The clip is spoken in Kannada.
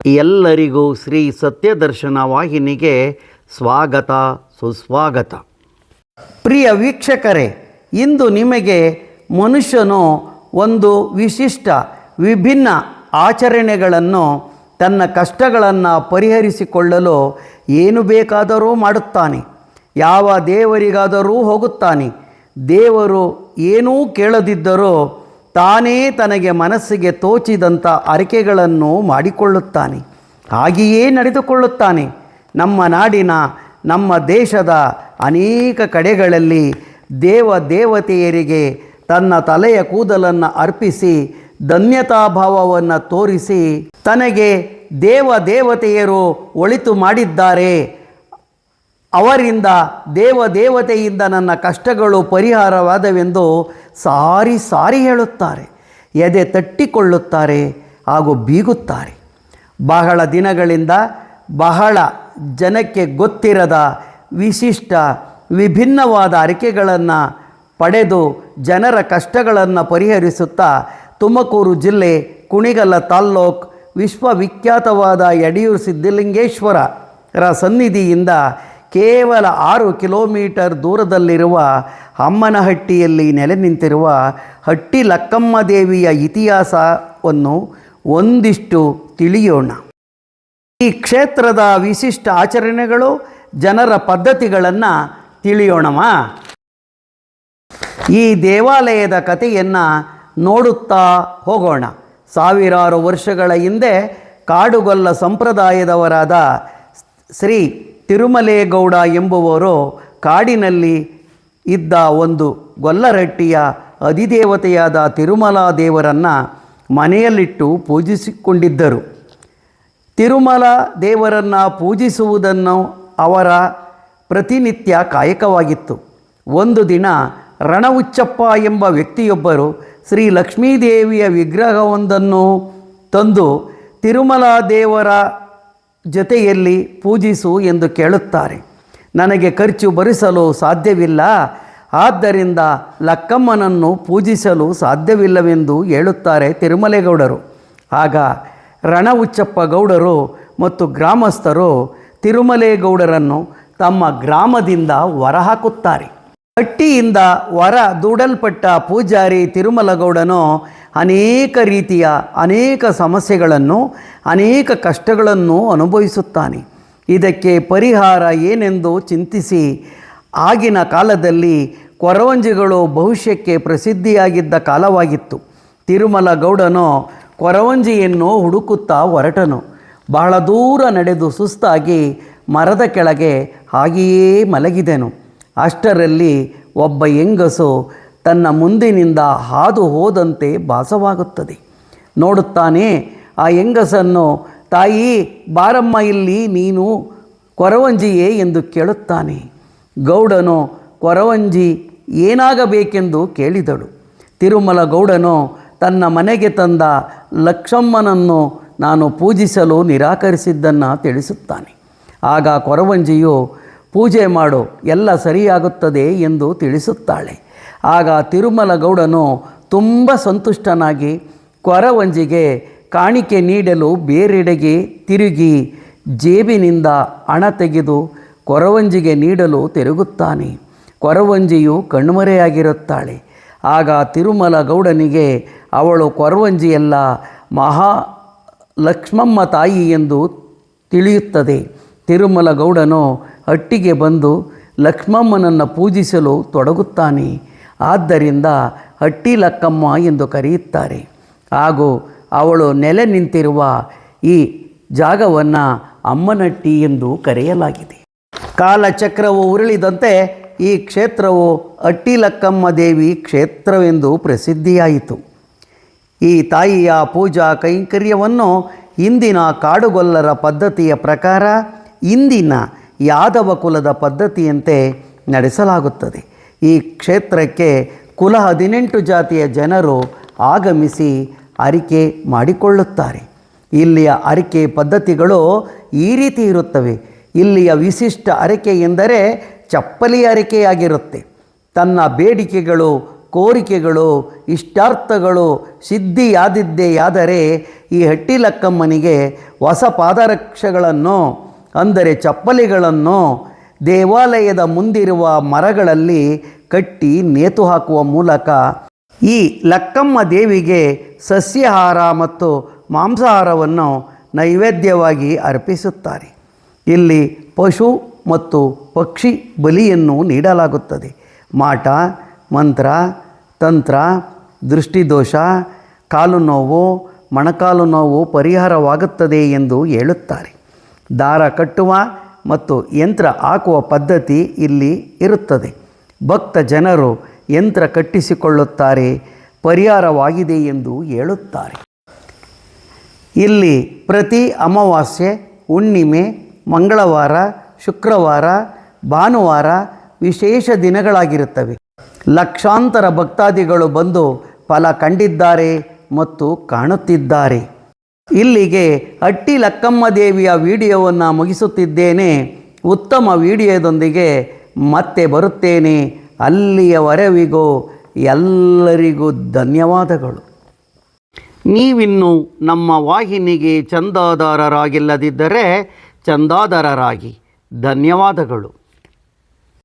ಎಲ್ಲರಿಗೂ ಶ್ರೀ ಸತ್ಯದರ್ಶನ ವಾಹಿನಿಗೆ ಸ್ವಾಗತ ಸುಸ್ವಾಗತ. ಪ್ರಿಯ ವೀಕ್ಷಕರೇ, ಇಂದು ನಿಮಗೆ ಮನುಷ್ಯನು ಒಂದು ವಿಶಿಷ್ಟ ವಿಭಿನ್ನ ಆಚರಣೆಗಳನ್ನು ತನ್ನ ಕಷ್ಟಗಳನ್ನು ಪರಿಹರಿಸಿಕೊಳ್ಳಲು ಏನು ಬೇಕಾದರೂ ಮಾಡುತ್ತಾನೆ. ಯಾವ ದೇವರಿಗಾದರೂ ಹೋಗುತ್ತಾನೆ. ದೇವರು ಏನೂ ಕೇಳದಿದ್ದರೂ ತಾನೇ ತನಗೆ ಮನಸ್ಸಿಗೆ ತೋಚಿದಂಥ ಅರಿಕೆಗಳನ್ನು ಮಾಡಿಕೊಳ್ಳುತ್ತಾನೆ. ಹಾಗೆಯೇ ನಡೆದುಕೊಳ್ಳುತ್ತಾನೆ. ನಮ್ಮ ನಾಡಿನ, ನಮ್ಮ ದೇಶದ ಅನೇಕ ಕಡೆಗಳಲ್ಲಿ ದೇವತೆಯರಿಗೆ ತನ್ನ ತಲೆಯ ಕೂದಲನ್ನು ಅರ್ಪಿಸಿ ಧನ್ಯತಾಭಾವವನ್ನು ತೋರಿಸಿ ತನಗೆ ದೇವತೆಯರು ಒಳಿತು ಮಾಡಿದ್ದಾರೆ, ಅವರಿಂದ ದೇವತೆಯಿಂದ ನನ್ನ ಕಷ್ಟಗಳು ಪರಿಹಾರವಾದವೆಂದು ಸಾರಿ ಹೇಳುತ್ತಾರೆ. ಎದೆ ತಟ್ಟಿಕೊಳ್ಳುತ್ತಾರೆ ಹಾಗೂ ಬೀಗುತ್ತಾರೆ. ಬಹಳ ದಿನಗಳಿಂದ ಬಹಳ ಜನಕ್ಕೆ ಗೊತ್ತಿರದ ವಿಶಿಷ್ಟ ವಿಭಿನ್ನವಾದ ಅರಿಕೆಗಳನ್ನು ಪಡೆದು ಜನರ ಕಷ್ಟಗಳನ್ನು ಪರಿಹರಿಸುತ್ತಾ ತುಮಕೂರು ಜಿಲ್ಲೆ ಕುಣಿಗಲ ತಾಲ್ಲೂಕು ವಿಶ್ವವಿಖ್ಯಾತವಾದ ಯಡಿಯೂರು ಸಿದ್ಧಲಿಂಗೇಶ್ವರರ ಸನ್ನಿಧಿಯಿಂದ ಕೇವಲ 6 ಕಿಲೋಮೀಟರ್ ದೂರದಲ್ಲಿರುವ ಅಮ್ಮನಹಟ್ಟಿಯಲ್ಲಿ ನೆಲೆ ನಿಂತಿರುವ ಹಟ್ಟಿ ಲಕ್ಕಮ್ಮ ದೇವಿಯ ಇತಿಹಾಸವನ್ನು ಒಂದಿಷ್ಟು ತಿಳಿಯೋಣ. ಈ ಕ್ಷೇತ್ರದ ವಿಶಿಷ್ಟ ಆಚರಣೆಗಳು, ಜನರ ಪದ್ಧತಿಗಳನ್ನು ತಿಳಿಯೋಣವಾ? ಈ ದೇವಾಲಯದ ಕಥೆಯನ್ನು ನೋಡುತ್ತಾ ಹೋಗೋಣ. ಸಾವಿರಾರು ವರ್ಷಗಳ ಹಿಂದೆ ಕಾಡುಗೊಲ್ಲ ಸಂಪ್ರದಾಯದವರಾದ ಶ್ರೀ ತಿರುಮಲೇಗೌಡ ಎಂಬುವರು ಕಾಡಿನಲ್ಲಿ ಇದ್ದ ಒಂದು ಗೊಲ್ಲರಹಟ್ಟಿಯ ಅಧಿದೇವತೆಯಾದ ತಿರುಮಲಾ ದೇವರನ್ನು ಮನೆಯಲ್ಲಿಟ್ಟು ಪೂಜಿಸಿಕೊಂಡಿದ್ದರು. ತಿರುಮಲ ದೇವರನ್ನು ಪೂಜಿಸುವುದನ್ನು ಅವರ ಪ್ರತಿನಿತ್ಯ ಕಾಯಕವಾಗಿತ್ತು. ಒಂದು ದಿನ ರಣಹುಚ್ಚಪ್ಪ ಎಂಬ ವ್ಯಕ್ತಿಯೊಬ್ಬರು ಶ್ರೀ ಲಕ್ಷ್ಮೀದೇವಿಯ ವಿಗ್ರಹವೊಂದನ್ನು ತಂದು ತಿರುಮಲಾ ದೇವರ ಜೊತೆಯಲ್ಲಿ ಪೂಜಿಸು ಎಂದು ಕೇಳುತ್ತಾರೆ. ನನಗೆ ಖರ್ಚು ಭರಿಸಲು ಸಾಧ್ಯವಿಲ್ಲ, ಆದ್ದರಿಂದ ಲಕ್ಕಮ್ಮನನ್ನು ಪೂಜಿಸಲು ಸಾಧ್ಯವಿಲ್ಲವೆಂದು ಹೇಳುತ್ತಾರೆ ತಿರುಮಲೇಗೌಡರು. ಆಗ ರಣಹುಚ್ಚಪ್ಪ ಗೌಡರು ಮತ್ತು ಗ್ರಾಮಸ್ಥರು ತಿರುಮಲೇಗೌಡರನ್ನು ತಮ್ಮ ಗ್ರಾಮದಿಂದ ಹೊರಹಾಕುತ್ತಾರೆ. ಹಟ್ಟಿಯಿಂದ ಹೊರ ದೂಡಲ್ಪಟ್ಟ ಪೂಜಾರಿ ತಿರುಮಲಗೌಡನು ಅನೇಕ ಸಮಸ್ಯೆಗಳನ್ನು, ಅನೇಕ ಕಷ್ಟಗಳನ್ನು ಅನುಭವಿಸುತ್ತಾನೆ. ಇದಕ್ಕೆ ಪರಿಹಾರ ಏನೆಂದು ಚಿಂತಿಸಿ, ಆಗಿನ ಕಾಲದಲ್ಲಿ ಕೊರವಂಜಿಗಳು ಭವಿಷ್ಯಕ್ಕೆ ಪ್ರಸಿದ್ಧಿಯಾಗಿದ್ದ ಕಾಲವಾಗಿತ್ತು. ತಿರುಮಲಗೌಡನು ಕೊರವಂಜಿಯನ್ನು ಹುಡುಕುತ್ತಾ ಹೊರಟನು. ಬಹಳ ದೂರ ನಡೆದು ಸುಸ್ತಾಗಿ ಮರದ ಕೆಳಗೆ ಹಾಗೆಯೇ ಮಲಗಿದೆನು. ಅಷ್ಟರಲ್ಲಿ ಒಬ್ಬ ಹೆಂಗಸು ತನ್ನ ಮುಂದಿನಿಂದ ಹಾದು ಹೋದಂತೆ ಭಾಸವಾಗುತ್ತದೆ. ನೋಡುತ್ತಾನೆ. ಆ ಹೆಂಗಸನ್ನು, ತಾಯಿ ಬಾರಮ್ಮ ಇಲ್ಲಿ, ನೀನು ಕೊರವಂಜಿಯೇ ಎಂದು ಕೇಳುತ್ತಾನೆ. ಗೌಡನು ಕೊರವಂಜಿ ಏನಾಗಬೇಕೆಂದು ಕೇಳಿದಳು. ತಿರುಮಲ ಗೌಡನು ತನ್ನ ಮನೆಗೆ ತಂದ ಲಕ್ಷ್ಮಮ್ಮನನ್ನು ನಾನು ಪೂಜಿಸಲು ನಿರಾಕರಿಸಿದ್ದನ್ನು ತಿಳಿಸುತ್ತಾನೆ. ಆಗ ಕೊರವಂಜಿಯು, ಪೂಜೆ ಮಾಡು, ಎಲ್ಲ ಸರಿಯಾಗುತ್ತದೆ ಎಂದು ತಿಳಿಸುತ್ತಾಳೆ. ಆಗ ತಿರುಮಲ ಗೌಡನು ತುಂಬ ಸಂತುಷ್ಟನಾಗಿ ಕೊರವಂಜಿಗೆ ಕಾಣಿಕೆ ನೀಡಲು ಬೇರೆಡೆಗೆ ತಿರುಗಿ ಜೇಬಿನಿಂದ ಹಣ ತೆಗೆದು ಕೊರವಂಜಿಗೆ ನೀಡಲು ತಿರುಗುತ್ತಾನೆ. ಕೊರವಂಜಿಯು ಕಣ್ಮರೆಯಾಗಿರುತ್ತಾಳೆ. ಆಗ ತಿರುಮಲ ಗೌಡನಿಗೆ ಅವಳು ಕೊರವಂಜಿಯಲ್ಲ, ಲಕ್ಷ್ಮಮ್ಮ ತಾಯಿ ಎಂದು ತಿಳಿಯುತ್ತದೆ. ತಿರುಮಲ ಗೌಡನು ಹಟ್ಟಿಗೆ ಬಂದು ಲಕ್ಷ್ಮಮ್ಮನನ್ನು ಪೂಜಿಸಲು ತೊಡಗುತ್ತಾನೆ. ಆದ್ದರಿಂದ ಹಟ್ಟಿ ಲಕ್ಕಮ್ಮ ಎಂದು ಕರೆಯುತ್ತಾರೆ. ಹಾಗೂ ಅವಳು ನೆಲೆ ನಿಂತಿರುವ ಈ ಜಾಗವನ್ನು ಅಮ್ಮನಹಟ್ಟಿ ಎಂದು ಕರೆಯಲಾಗಿದೆ. ಕಾಲಚಕ್ರವು ಉರುಳಿದಂತೆ ಈ ಕ್ಷೇತ್ರವು ಹಟ್ಟಿ ಲಕ್ಕಮ್ಮ ದೇವಿ ಕ್ಷೇತ್ರವೆಂದು ಪ್ರಸಿದ್ಧಿಯಾಯಿತು. ಈ ತಾಯಿಯ ಪೂಜಾ ಕೈಂಕರ್ಯವನ್ನು ಇಂದಿನ ಕಾಡುಗೊಲ್ಲರ ಪದ್ಧತಿಯ ಪ್ರಕಾರ ಇಂದಿನ ಯಾದವ ಕುಲದ ಪದ್ಧತಿಯಂತೆ ನಡೆಸಲಾಗುತ್ತದೆ. ಈ ಕ್ಷೇತ್ರಕ್ಕೆ ಕುಲ 18 ಜಾತಿಯ ಜನರು ಆಗಮಿಸಿ ಅರಿಕೆ ಮಾಡಿಕೊಳ್ಳುತ್ತಾರೆ. ಇಲ್ಲಿಯ ಅರಿಕೆ ಪದ್ಧತಿಗಳು ಈ ರೀತಿ ಇರುತ್ತವೆ. ಇಲ್ಲಿಯ ವಿಶಿಷ್ಟ ಅರಿಕೆ ಎಂದರೆ ಚಪ್ಪಲಿ ಅರಿಕೆಯಾಗಿರುತ್ತೆ. ತನ್ನ ಬೇಡಿಕೆಗಳು ಕೋರಿಕೆಗಳು ಇಷ್ಟಾರ್ಥಗಳು ಸಿದ್ಧಿಯಾದಿದ್ದೆಯಾದರೆ ಈ ಹಟ್ಟಿ ಲಕ್ಕಮ್ಮನಿಗೆ ಹೊಸ ಪಾದರಕ್ಷೆಗಳನ್ನು ಅಂದರೆ ಚಪ್ಪಲಿಗಳನ್ನು ದೇವಾಲಯದ ಮುಂದಿರುವ ಮರಗಳಲ್ಲಿ ಕಟ್ಟಿ ನೇತು ಹಾಕುವ ಮೂಲಕ ಈ ಲಕ್ಕಮ್ಮ ದೇವಿಗೆ ಸಸ್ಯಾಹಾರ ಮತ್ತು ಮಾಂಸಾಹಾರವನ್ನು ನೈವೇದ್ಯವಾಗಿ ಅರ್ಪಿಸುತ್ತಾರೆ. ಇಲ್ಲಿ ಪಶು ಮತ್ತು ಪಕ್ಷಿ ಬಲಿಯನ್ನು ನೀಡಲಾಗುತ್ತದೆ. ಮಾಟ, ಮಂತ್ರ, ತಂತ್ರ, ದೃಷ್ಟಿದೋಷ, ಕಾಲು ನೋವು, ಮೊಣಕಾಲು ನೋವು ಪರಿಹಾರವಾಗುತ್ತದೆ ಎಂದು ಹೇಳುತ್ತಾರೆ. ದಾರ ಕಟ್ಟುವ ಮತ್ತು ಯಂತ್ರ ಹಾಕುವ ಪದ್ಧತಿ ಇಲ್ಲಿ ಇರುತ್ತದೆ. ಭಕ್ತ ಜನರು ಯಂತ್ರ ಕಟ್ಟಿಸಿಕೊಳ್ಳುತ್ತಾರೆ, ಪರಿಹಾರವಾಗಿದೆ ಎಂದು ಹೇಳುತ್ತಾರೆ. ಇಲ್ಲಿ ಪ್ರತಿ ಅಮಾವಾಸ್ಯೆ, ಹುಣ್ಣಿಮೆ, ಮಂಗಳವಾರ, ಶುಕ್ರವಾರ, ಭಾನುವಾರ ವಿಶೇಷ ದಿನಗಳಾಗಿರುತ್ತವೆ. ಲಕ್ಷಾಂತರ ಭಕ್ತಾದಿಗಳು ಬಂದು ಫಲ ಕಂಡಿದ್ದಾರೆ ಮತ್ತು ಕಾಣುತ್ತಿದ್ದಾರೆ. ಇಲ್ಲಿಗೆ ಹಟ್ಟಿ ಲಕ್ಕಮ್ಮ ದೇವಿಯ ವಿಡಿಯೋವನ್ನು ಮುಗಿಸುತ್ತಿದ್ದೇನೆ. ಉತ್ತಮ ವಿಡಿಯೋದೊಂದಿಗೆ ಮತ್ತೆ ಬರುತ್ತೇನೆ. ಅಲ್ಲಿಯವರೆವಿಗೂ ಎಲ್ಲರಿಗೂ ಧನ್ಯವಾದಗಳು. ನೀವಿನ್ನು ನಮ್ಮ ವಾಹಿನಿಗೆ ಚಂದಾದಾರರಾಗಿಲ್ಲದಿದ್ದರೆ ಚಂದಾದಾರರಾಗಿ. ಧನ್ಯವಾದಗಳು.